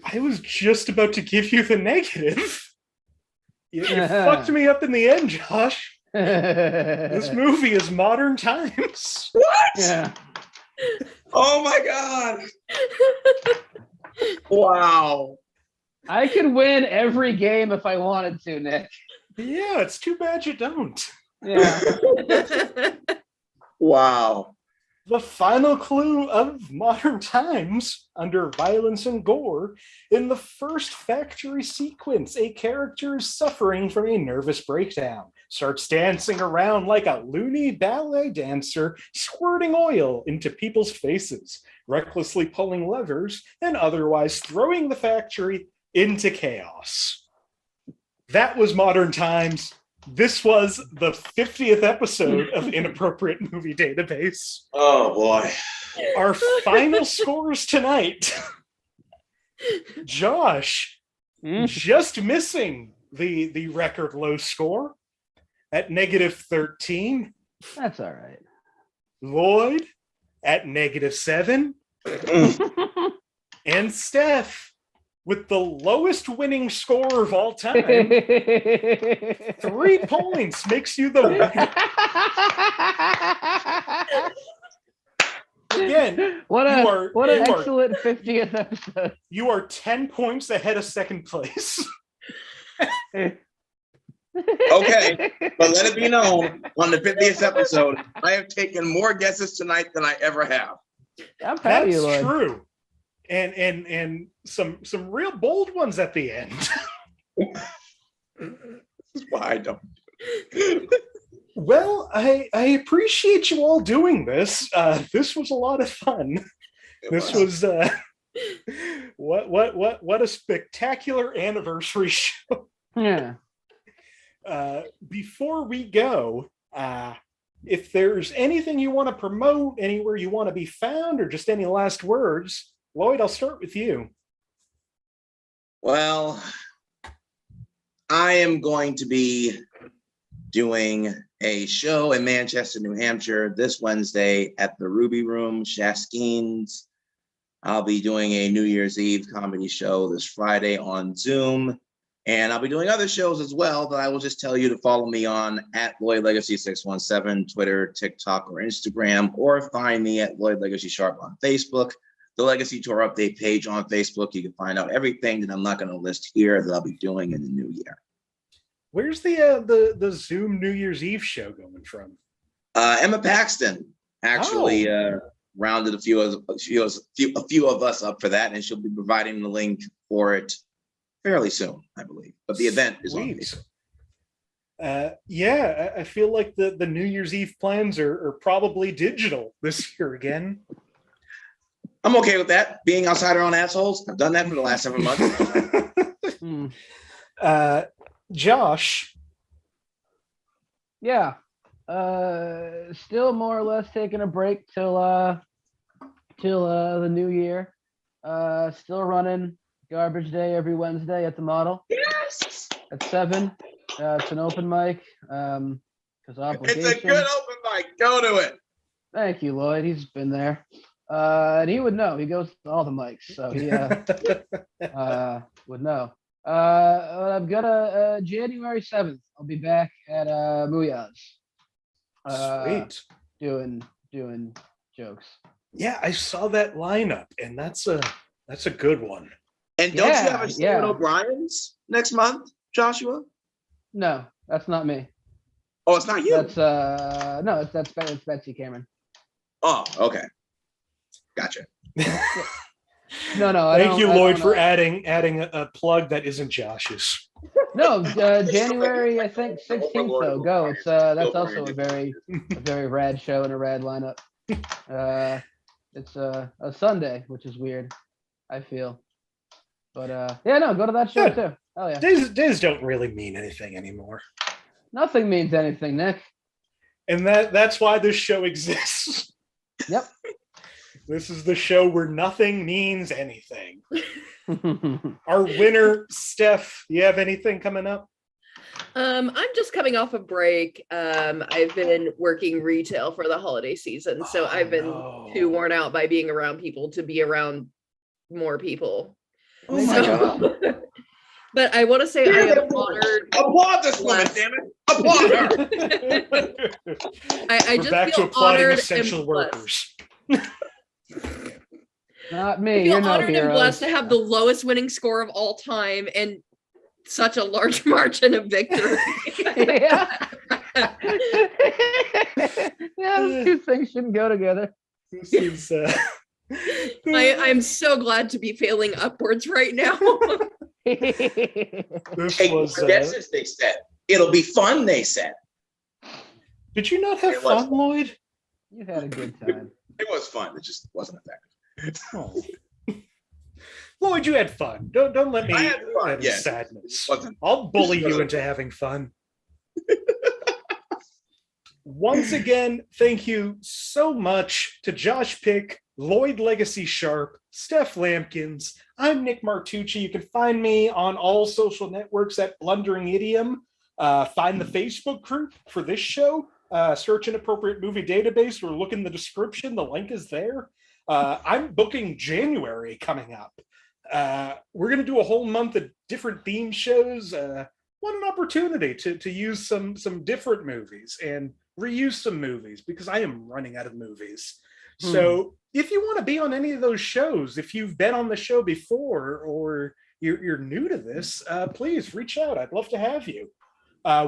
I was just about to give you the negative. You fucked me up in the end, Josh. This movie is Modern Times. What? Yeah. Oh my God. Wow. I could win every game if I wanted to, Nick. Yeah, it's too bad you don't. Yeah. Wow. The final clue of Modern Times, under violence and gore, in the first factory sequence, a character is suffering from a nervous breakdown, starts dancing around like a loony ballet dancer, squirting oil into people's faces, recklessly pulling levers, and otherwise throwing the factory into chaos. That was Modern Times. This was the 50th episode of Inappropriate Movie Database. Oh boy. Our final scores tonight. Josh, just missing the record low score at -13. That's all right. Lloyd at -7. And Steph with the lowest winning score of all time. 3 points makes you the winner. Again, what an excellent 50th episode. You are 10 points ahead of second place. Okay, but let it be known, on the 50th episode, I have taken more guesses tonight than I ever have. I'm proud of you, Lloyd. That's true. And some real bold ones at the end. This is why I don't. Well, I appreciate you all doing this. This was a lot of fun. This was What a spectacular anniversary show. Yeah. Before we go, if there's anything you want to promote, anywhere you want to be found, or just any last words, Lloyd, I'll start with you. Well, I am going to be doing a show in Manchester, New Hampshire this Wednesday at the Ruby Room, Shaskeen's. I'll be doing a New Year's Eve comedy show this Friday on Zoom. And I'll be doing other shows as well, but I will just tell you to follow me on at Lloyd Legacy 617, Twitter, TikTok, or Instagram, or find me at Lloyd Legacy Sharp on Facebook. The Legacy Tour update page on Facebook. You can find out everything that I'm not going to list here that I'll be doing in the new year. Where's the Zoom New Year's Eve show going from? Emma Paxton actually rounded a few of us up for that, and she'll be providing the link for it fairly soon, I believe. But the event is on Facebook. Yeah, I feel like the New Year's Eve plans are probably digital this year again. I'm okay with that. Being outside our own assholes. I've done that for the last 7 months. Josh. Yeah. Still more or less taking a break till the new year. Still running Garbage Day every Wednesday at the Model. Yes. At 7. It's an open mic. Because obligation. It's a good open mic. Go to it. Thank you, Lloyd. He's been there. And he would know. He goes to all the mics, so he would know. I've got a January 7th. I'll be back at Muyaz. Sweet. Doing jokes. Yeah, I saw that lineup, and that's a good one. And don't you have a show at O'Brien's next month, Joshua? No, that's not me. Oh, it's not you. That's no, it's Betsy Cameron. Oh, okay. Gotcha. No. Thank you, Lloyd, for adding a plug that isn't Josh's. No, January, I think 16th though. Go. It's that's also a very rad show and a rad lineup. It's a Sunday, which is weird, I feel. But go to that show too. Hell yeah. Days don't really mean anything anymore. Nothing means anything, Nick. And that's why this show exists. Yep. This is the show where nothing means anything. Our winner, Steph, you have anything coming up? I'm just coming off a break. I've been working retail for the holiday season, so I've been too worn out by being around people to be around more people. Oh my God. But I want to say I am honored. Applaud this woman, damn it! Applaud her. I We're just back feel to applauding honored essential and workers. Not me. I feel You're no honored and heroes. blessed to have the lowest winning score of all time and such a large margin of victory. Yeah. Yeah, those two things shouldn't go together. This is I'm so glad to be failing upwards right now. this Hey, was guesses, they said. It'll be fun, they said. Did you not have fun, Lloyd? You had a good time. It was fun. It just wasn't effective. Oh. Lloyd, you had fun. Don't let me I had fun, add yes. sadness. Wasn't- I'll bully you into having fun. Once again, thank you so much to Josh Pick, Lloyd Legacy Sharp, Steph Lampkins. I'm Nick Martucci. You can find me on all social networks at Blundering Idiom. Find the Facebook group for this show. Search Inappropriate Movie Database or look in the description. The link is there. I'm booking January coming up. We're going to do a whole month of different theme shows. What an opportunity to use some different movies and reuse some movies because I am running out of movies. So if you want to be on any of those shows, if you've been on the show before or you're new to this, please reach out. I'd love to have you.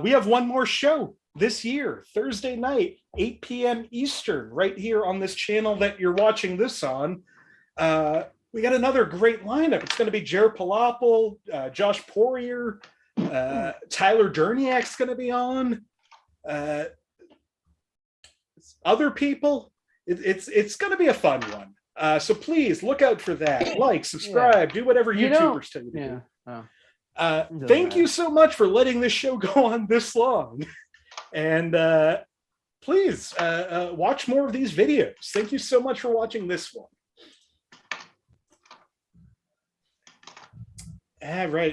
We have one more show this year, Thursday night, 8 p.m. Eastern, right here on this channel that you're watching this on. We got another great lineup. It's going to be Jared Palapel, Josh Poirier, Tyler Derniak's going to be on. Other people. It's going to be a fun one. So please look out for that. Like, subscribe, do whatever YouTubers tell you to do. Thank you so much for letting this show go on this long. And please watch more of these videos. Thank you so much for watching this one. All right.